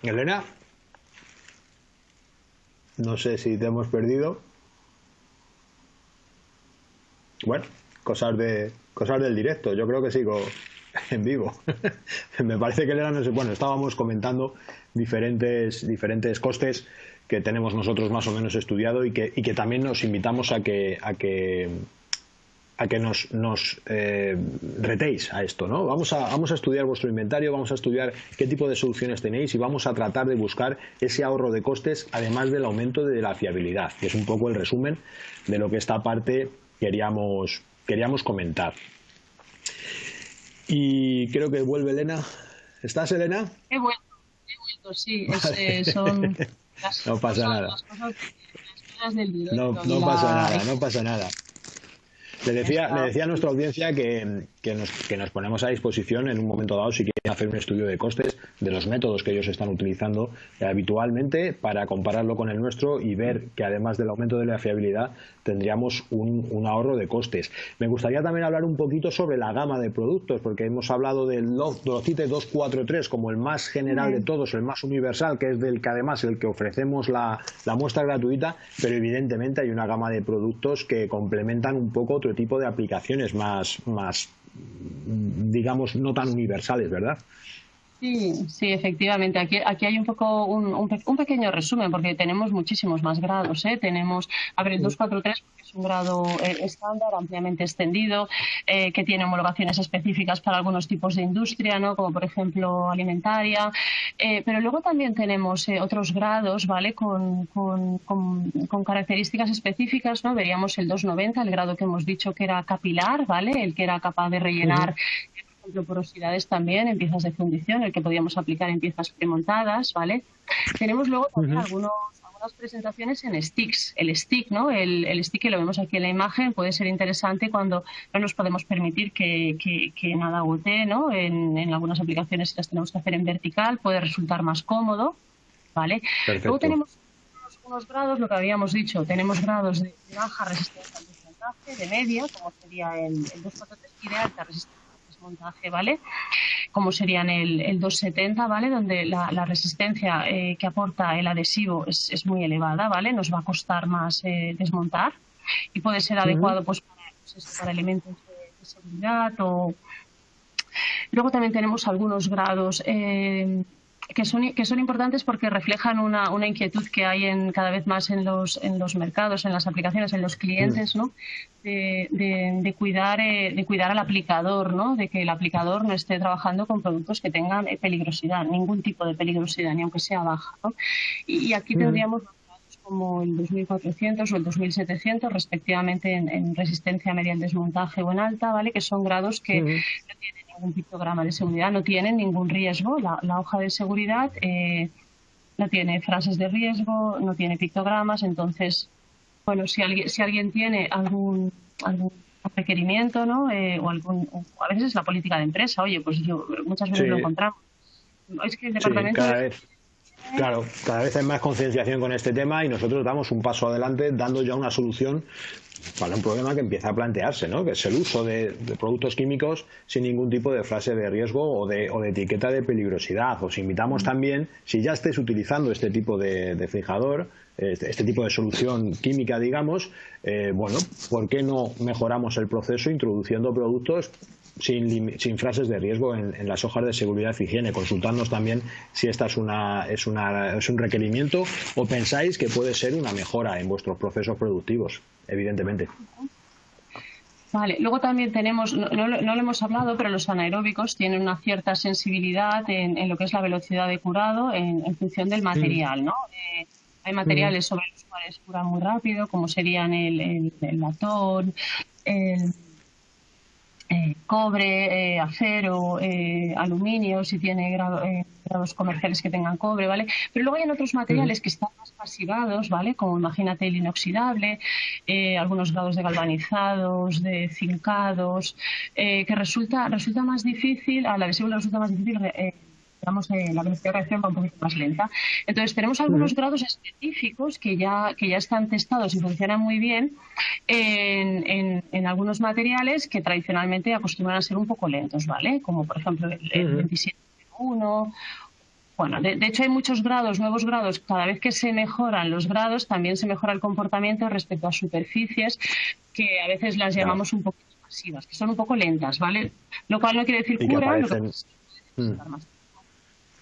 Elena, no sé si te hemos perdido. Bueno, cosas del directo. Yo creo que sigo en vivo. Me parece que Elena no sé. Bueno, estábamos comentando diferentes costes que tenemos nosotros más o menos estudiado y que también nos invitamos a que retéis a esto, ¿no? Vamos a estudiar vuestro inventario, vamos a estudiar qué tipo de soluciones tenéis y vamos a tratar de buscar ese ahorro de costes, además del aumento de la fiabilidad, que es un poco el resumen de lo que esta parte queríamos comentar. Y creo que vuelve Elena. ¿Estás, Elena? He vuelto, sí. Son no pasa nada. Las cosas del directo. No pasa nada. Le decía a nuestra audiencia que nos ponemos a disposición en un momento dado si quieren hacer un estudio de costes de los métodos que ellos están utilizando habitualmente para compararlo con el nuestro y ver que además del aumento de la fiabilidad tendríamos un ahorro de costes. Me gustaría también hablar un poquito sobre la gama de productos, porque hemos hablado del Docite 243 como el más general de todos, el más universal, que es del que además el que ofrecemos la muestra gratuita, pero evidentemente hay una gama de productos que complementan un poco otro tipo de aplicaciones más digamos, no tan universales, ¿verdad? Sí, efectivamente. Aquí hay un poco un pequeño resumen, porque tenemos muchísimos más grados, ¿eh? Tenemos, el 243 es un grado estándar, ampliamente extendido, que tiene homologaciones específicas para algunos tipos de industria, ¿no? Como por ejemplo alimentaria. Pero luego también tenemos otros grados, ¿vale? Con características específicas, ¿no? Veríamos el 290, el grado que hemos dicho que era capilar, ¿vale? El que era capaz de rellenar porosidades también en piezas de fundición, el que podíamos aplicar en piezas premontadas, ¿vale? Tenemos luego también algunas presentaciones en sticks. El stick, ¿no? El stick que lo vemos aquí en la imagen puede ser interesante cuando no nos podemos permitir que nada gotee, ¿no? En algunas aplicaciones, si las tenemos que hacer en vertical, puede resultar más cómodo, ¿vale? Perfecto. Luego tenemos unos grados, lo que habíamos dicho, tenemos grados de baja resistencia al desmontaje, de media, como sería el 243, y de alta resistencia montaje, ¿vale? Como serían el 270, ¿vale? Donde la resistencia que aporta el adhesivo es muy elevada, ¿vale? Nos va a costar más desmontar y puede ser adecuado pues para elementos de seguridad o... Luego también tenemos algunos grados que son importantes porque reflejan una inquietud que hay cada vez más en los mercados, en las aplicaciones, en los clientes, ¿no? De cuidar al aplicador, ¿no? De que el aplicador no esté trabajando con productos que tengan peligrosidad, ningún tipo de peligrosidad, ni aunque sea baja, ¿no? Y aquí tendríamos grados como el 2400 o el 2700, respectivamente en resistencia media al desmontaje o en alta, ¿vale? Que son grados que no tienen ningún pictograma de seguridad, no tienen ningún riesgo. La hoja de seguridad no tiene frases de riesgo, no tiene pictogramas. Entonces, bueno, si alguien tiene algún requerimiento, ¿no? O a veces es la política de empresa. Oye, pues muchas veces lo encontramos. Es que el departamento... Cada vez hay más concienciación con este tema y nosotros damos un paso adelante dando ya una solución para un problema que empieza a plantearse, ¿no? Que es el uso de productos químicos sin ningún tipo de frase de riesgo o de etiqueta de peligrosidad. Os invitamos también, si ya estés utilizando este tipo de fijador, este tipo de solución química, digamos, bueno, ¿por qué no mejoramos el proceso introduciendo productos sin frases de riesgo en las hojas de seguridad y higiene? Consultadnos también si esta es un requerimiento o pensáis que puede ser una mejora en vuestros procesos productivos, evidentemente. Vale, luego también tenemos, no lo hemos hablado, pero los anaeróbicos tienen una cierta sensibilidad en lo que es la velocidad de curado en función del material, ¿no? Hay materiales sobre los cuales curan muy rápido, como serían el latón, el cobre, acero, aluminio, si tiene grados comerciales que tengan cobre, ¿vale? Pero luego hay otros materiales que están más pasivados, ¿vale? Como imagínate el inoxidable, algunos grados de galvanizados, de zincados, que resulta más difícil, al adhesivo le resulta más difícil digamos, la velocidad de reacción va un poquito más lenta. Entonces, tenemos algunos grados específicos que ya están testados y funcionan muy bien en algunos materiales que tradicionalmente acostumbran a ser un poco lentos, ¿vale? Como, por ejemplo, el 27.1. Bueno, de hecho hay muchos grados, nuevos grados. Cada vez que se mejoran los grados, también se mejora el comportamiento respecto a superficies que a veces las llamamos un poco pasivas, que son un poco lentas, ¿vale? Lo cual no quiere decir cura, lo que necesitar más.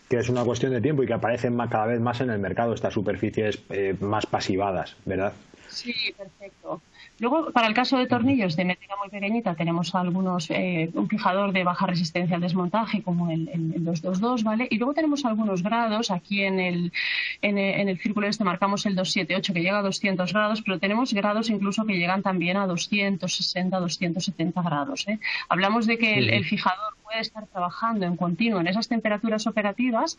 Que es una cuestión de tiempo y que aparecen cada vez más en el mercado estas superficies más pasivadas, ¿verdad? Sí, perfecto. Luego, para el caso de tornillos de métrica muy pequeñita, tenemos algunos, un fijador de baja resistencia al desmontaje, como el 222, ¿vale? Y luego tenemos algunos grados. Aquí en el círculo este marcamos el 278, que llega a 200 grados, pero tenemos grados incluso que llegan también a 260, 270 grados, ¿eh? Hablamos de que el fijador puede estar trabajando en continuo en esas temperaturas operativas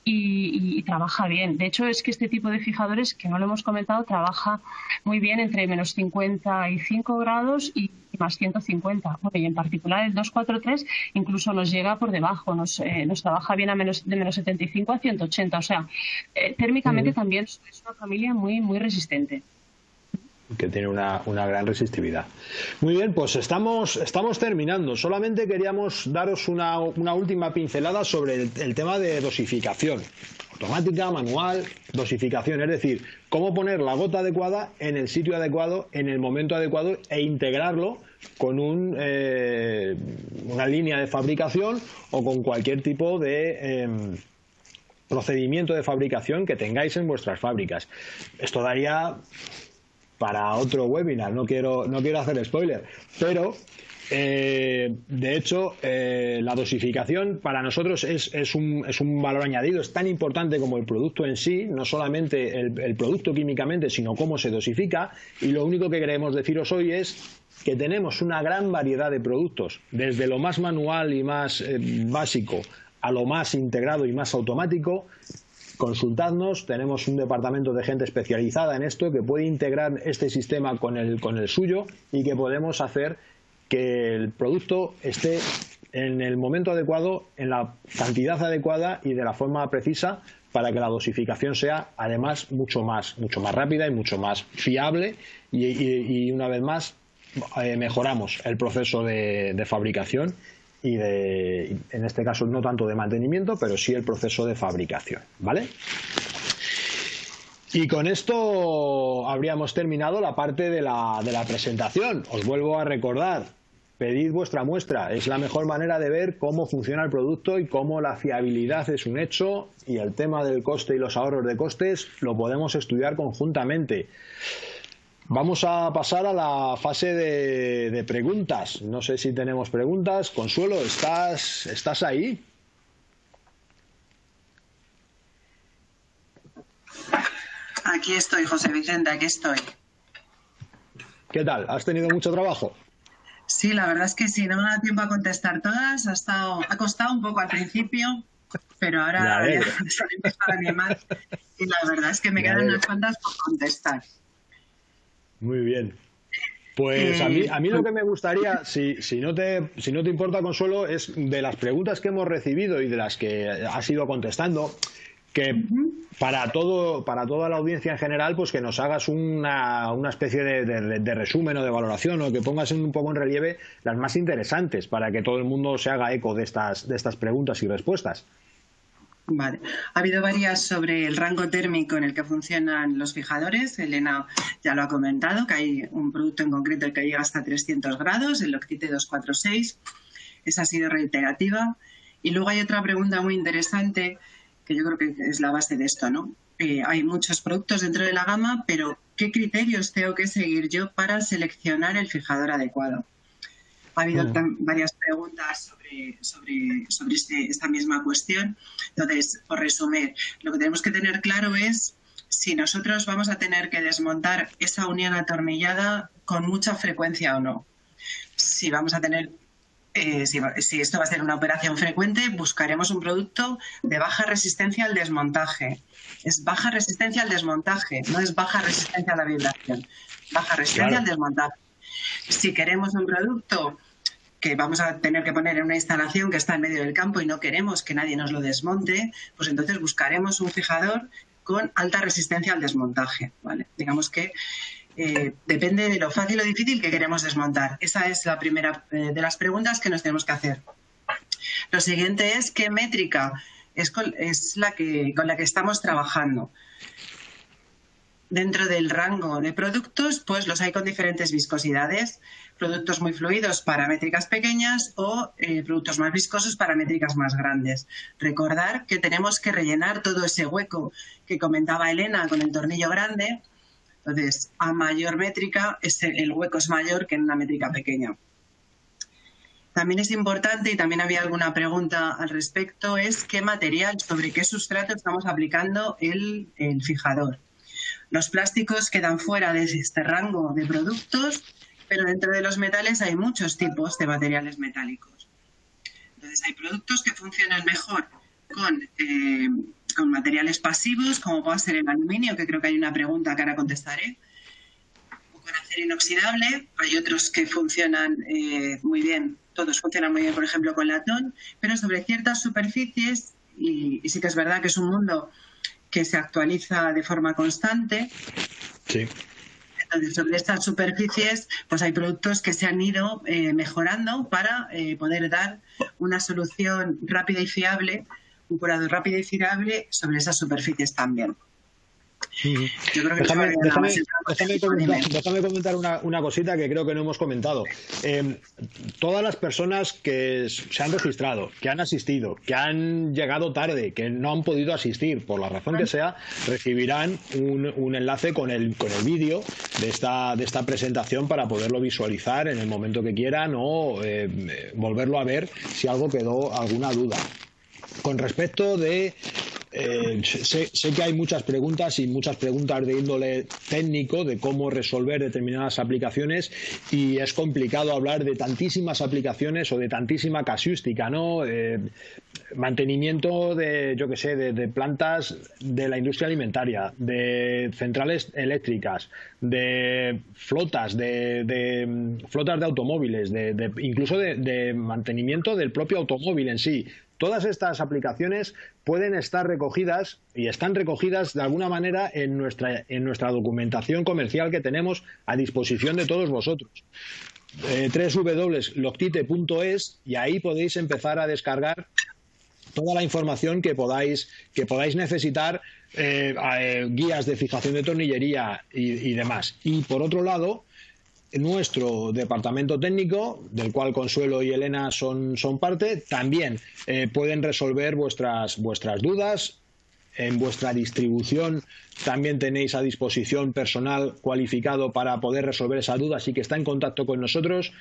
y trabaja bien. De hecho, es que este tipo de fijadores, que no lo hemos comentado, trabaja muy bien entre menos 55 grados y más 150. Bueno, y en particular el 243 incluso nos llega por debajo, nos trabaja bien de menos 75 a 180. O sea, térmicamente también es una familia muy, muy resistente. Que tiene una gran resistividad. Muy bien, pues estamos terminando. Solamente queríamos daros una última pincelada sobre el tema de dosificación. Automática, manual, dosificación, es decir, cómo poner la gota adecuada en el sitio adecuado, en el momento adecuado e integrarlo con una línea de fabricación o con cualquier tipo de procedimiento de fabricación que tengáis en vuestras fábricas. Esto daría para otro webinar, no quiero hacer spoiler, pero de hecho la dosificación para nosotros es un valor añadido, es tan importante como el producto en sí, no solamente el producto químicamente, sino cómo se dosifica, y lo único que queremos deciros hoy es que tenemos una gran variedad de productos, desde lo más manual y más básico a lo más integrado y más automático. Consultadnos, tenemos un departamento de gente especializada en esto que puede integrar este sistema con el suyo y que podemos hacer que el producto esté en el momento adecuado, en la cantidad adecuada y de la forma precisa para que la dosificación sea además mucho más rápida y mucho más fiable y una vez más mejoramos el proceso de fabricación y en este caso no tanto de mantenimiento, pero sí el proceso de fabricación, ¿vale? Y con esto habríamos terminado la parte de la presentación. Os vuelvo a recordar, pedid vuestra muestra, es la mejor manera de ver cómo funciona el producto y cómo la fiabilidad es un hecho, y el tema del coste y los ahorros de costes lo podemos estudiar conjuntamente. Vamos a pasar a la fase de preguntas. No sé si tenemos preguntas. Consuelo, ¿estás ahí? Aquí estoy, José Vicente, aquí estoy. ¿Qué tal? ¿Has tenido mucho trabajo? Sí, la verdad es que sí, no me da tiempo a contestar todas. Ha costado un poco al principio, pero ahora ya se han empezado a animar. Y la verdad es que me quedan unas cuantas por contestar. Muy bien. Pues a mí lo que me gustaría, si no te importa, Consuelo, es de las preguntas que hemos recibido y de las que has ido contestando, que para toda la audiencia en general, pues que nos hagas una especie de resumen o de valoración, o que pongas un poco en relieve las más interesantes para que todo el mundo se haga eco de estas preguntas y respuestas. Vale. Ha habido varias sobre el rango térmico en el que funcionan los fijadores. Elena ya lo ha comentado, que hay un producto en concreto que llega hasta 300 grados, el Loctite 246. Esa ha sido reiterativa. Y luego hay otra pregunta muy interesante, que yo creo que es la base de esto, ¿no? Hay muchos productos dentro de la gama, pero ¿qué criterios tengo que seguir yo para seleccionar el fijador adecuado? Ha habido varias preguntas sobre esta misma cuestión. Entonces, por resumir, lo que tenemos que tener claro es si nosotros vamos a tener que desmontar esa unión atornillada con mucha frecuencia o no. Si vamos a tener, si esto va a ser una operación frecuente, buscaremos un producto de baja resistencia al desmontaje. Es baja resistencia al desmontaje, no es baja resistencia a la vibración. Baja resistencia al desmontaje. Si queremos un producto que vamos a tener que poner en una instalación que está en medio del campo y no queremos que nadie nos lo desmonte, pues entonces buscaremos un fijador con alta resistencia al desmontaje, ¿vale? Digamos que depende de lo fácil o difícil que queremos desmontar. Esa es la primera de las preguntas que nos tenemos que hacer. Lo siguiente es qué métrica es con la que estamos trabajando. Dentro del rango de productos, pues los hay con diferentes viscosidades. Productos muy fluidos para métricas pequeñas o productos más viscosos para métricas más grandes. Recordar que tenemos que rellenar todo ese hueco que comentaba Elena con el tornillo grande Entonces, a mayor métrica, el hueco es mayor que en una métrica pequeña. También es importante, y también había alguna pregunta al respecto, es qué material, sobre qué sustrato estamos aplicando el fijador. Los plásticos quedan fuera de este rango de productos, pero dentro de los metales hay muchos tipos de materiales metálicos. Entonces, hay productos que funcionan mejor con materiales pasivos, como puede ser el aluminio, que creo que hay una pregunta que ahora contestaré, o con acero inoxidable. Hay otros que funcionan muy bien, todos funcionan muy bien, por ejemplo, con latón, pero sobre ciertas superficies, y sí que es verdad que es un mundo que se actualiza de forma constante. Sí. Entonces, sobre estas superficies, pues hay productos que se han ido mejorando para poder dar una solución rápida y fiable, un curado rápido y fiable sobre esas superficies también. Yo creo que déjame comentar una cosita que creo que no hemos comentado. Todas las personas que se han registrado, que han asistido, que han llegado tarde, que no han podido asistir, por la razón que sea, recibirán un enlace con el vídeo de esta presentación para poderlo visualizar en el momento que quieran o volverlo a ver si algo quedó alguna duda. Con respecto de... sé que hay muchas preguntas y muchas preguntas de índole técnico de cómo resolver determinadas aplicaciones, y es complicado hablar de tantísimas aplicaciones o de tantísima casuística, ¿no? Mantenimiento de, yo que sé, de plantas de la industria alimentaria, de centrales eléctricas, de flotas, de flotas de automóviles, incluso de mantenimiento del propio automóvil en sí. Todas estas aplicaciones pueden estar recogidas y están recogidas de alguna manera en nuestra documentación comercial que tenemos a disposición de todos vosotros. www.loctite.es, y ahí podéis empezar a descargar toda la información que podáis necesitar, guías de fijación de tornillería y demás. Y por otro lado, nuestro departamento técnico, del cual Consuelo y Elena son parte, también pueden resolver vuestras dudas. En vuestra distribución también tenéis a disposición personal cualificado para poder resolver esa duda, así que está en contacto con nosotros.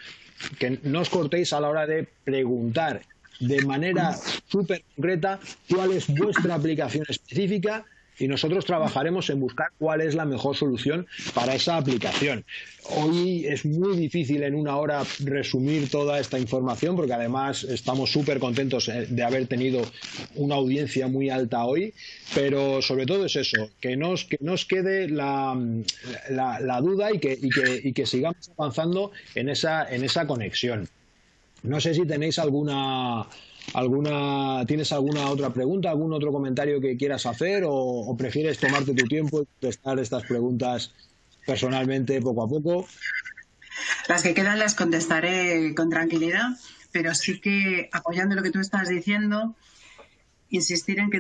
Que no os cortéis a la hora de preguntar de manera súper concreta cuál es vuestra aplicación específica, y nosotros trabajaremos en buscar cuál es la mejor solución para esa aplicación. Hoy es muy difícil en una hora resumir toda esta información, porque además estamos súper contentos de haber tenido una audiencia muy alta hoy, pero sobre todo es eso, que no os quede la duda y que sigamos avanzando en esa conexión. No sé si tenéis ¿tienes alguna otra pregunta, algún otro comentario que quieras hacer, o prefieres tomarte tu tiempo y contestar estas preguntas personalmente poco a poco? Las que quedan las contestaré con tranquilidad, pero sí que, apoyando lo que tú estás diciendo, insistir en que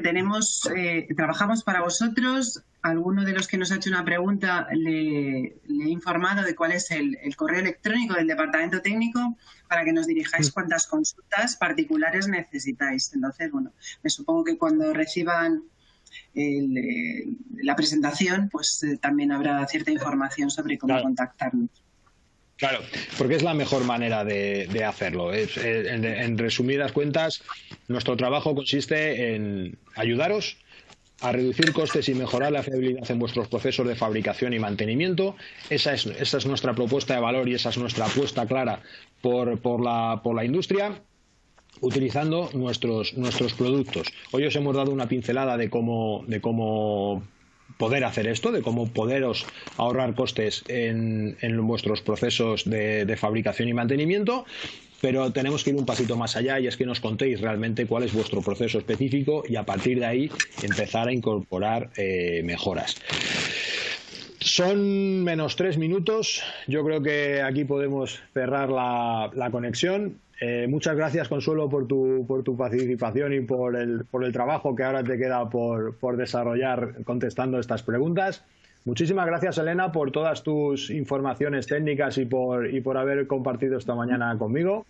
trabajamos para vosotros. Alguno de los que nos ha hecho una pregunta le he informado de cuál es el correo electrónico del departamento técnico para que nos dirijáis cuántas consultas particulares necesitáis. Entonces, bueno, me supongo que cuando reciban la presentación, pues también habrá cierta información sobre cómo contactarnos. Claro, porque es la mejor manera de hacerlo. En resumidas cuentas, nuestro trabajo consiste en ayudaros a reducir costes y mejorar la fiabilidad en vuestros procesos de fabricación y mantenimiento. Esa es nuestra propuesta de valor, y esa es nuestra apuesta clara por la industria, utilizando nuestros productos. Hoy os hemos dado una pincelada de cómo poder hacer esto, de cómo poderos ahorrar costes en vuestros procesos de fabricación y mantenimiento, pero tenemos que ir un pasito más allá, y es que nos contéis realmente cuál es vuestro proceso específico, y a partir de ahí empezar a incorporar mejoras. Son menos 3 minutos. Yo creo que aquí podemos cerrar la conexión. Muchas gracias, Consuelo, por tu participación y por el trabajo que ahora te queda por desarrollar contestando estas preguntas. Muchísimas gracias, Elena, por todas tus informaciones técnicas y por haber compartido esta mañana conmigo.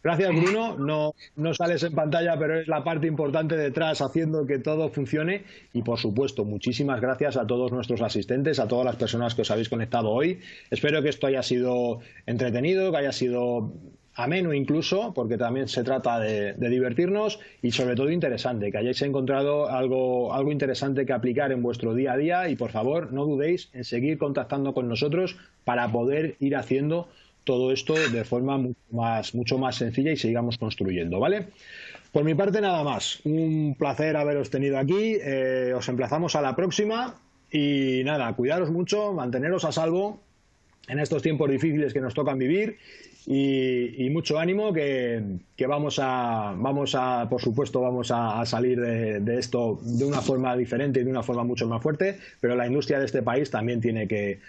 Gracias, Bruno. No sales en pantalla, pero es la parte importante detrás haciendo que todo funcione. Y, por supuesto, muchísimas gracias a todos nuestros asistentes, a todas las personas que os habéis conectado hoy. Espero que esto haya sido entretenido, que haya sido ameno incluso, porque también se trata de divertirnos y sobre todo interesante, que hayáis encontrado algo interesante que aplicar en vuestro día a día y por favor no dudéis en seguir contactando con nosotros para poder ir haciendo todo esto de forma mucho más sencilla y sigamos construyendo, ¿vale? Por mi parte nada más, un placer haberos tenido aquí, os emplazamos a la próxima y nada, cuidaros mucho, manteneros a salvo en estos tiempos difíciles que nos tocan vivir y mucho ánimo que vamos a por supuesto vamos a salir de esto de una forma diferente y de una forma mucho más fuerte, pero la industria de este país también tiene que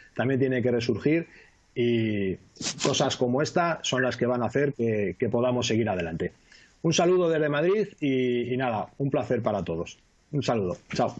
resurgir y cosas como esta son las que van a hacer que podamos seguir adelante. Un saludo desde Madrid y nada, un placer para todos. Un saludo. Chao.